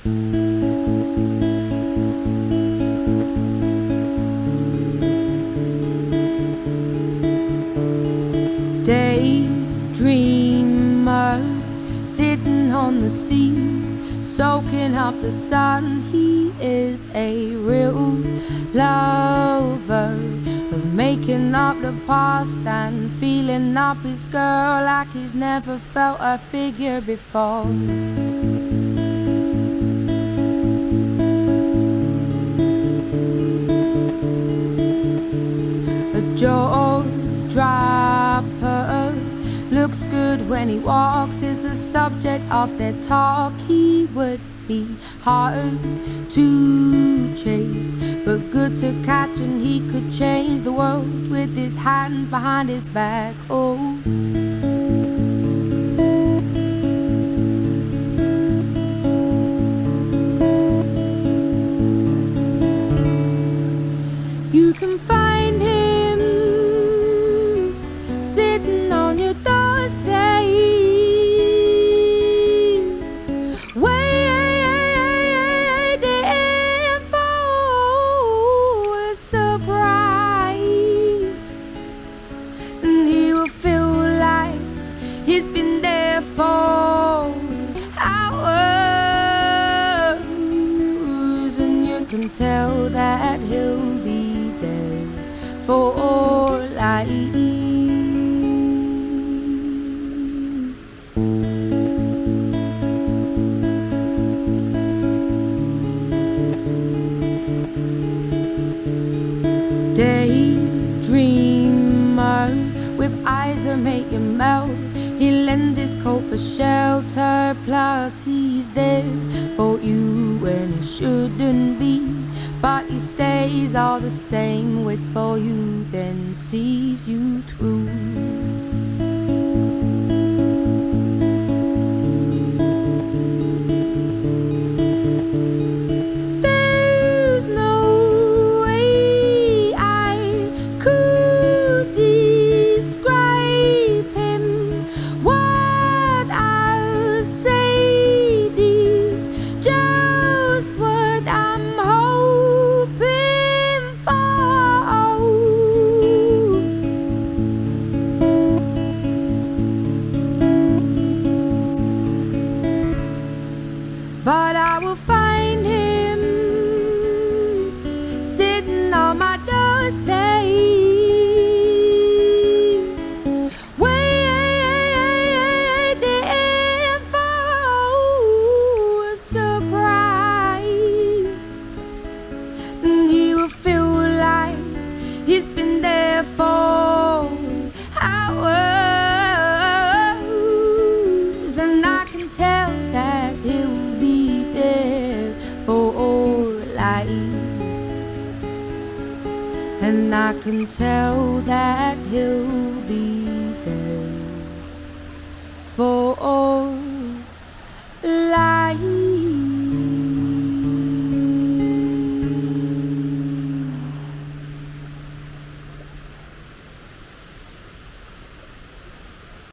Daydreamer sitting on the sea, soaking up the sun. He is a real lover of making up the past and feeling up his girl like he's never felt a figure before. A jaw dropper looks good when he walks, is the subject of their talk. He would be hard to chase, but good to catch, and he could change the world with his hands behind his back. Oh, you can find him sitting on your doorstep, waiting for a surprise, and he will feel like he's been there for hours, and you can tell that he'll be there for life. Daydreamer with eyes that make you melt. He lends his coat for shelter, plus he's there for you when he shouldn't be. But he stays all the same, waits for you, then sees you through. There's no way I could describe him. What I'll say is just what I'm hoping for. But I will find him sitting on my doorstep, waiting for a surprise, and he will feel like he's been there for hours, and I can tell that he'll be there for life, and I can tell that he'll be there for life.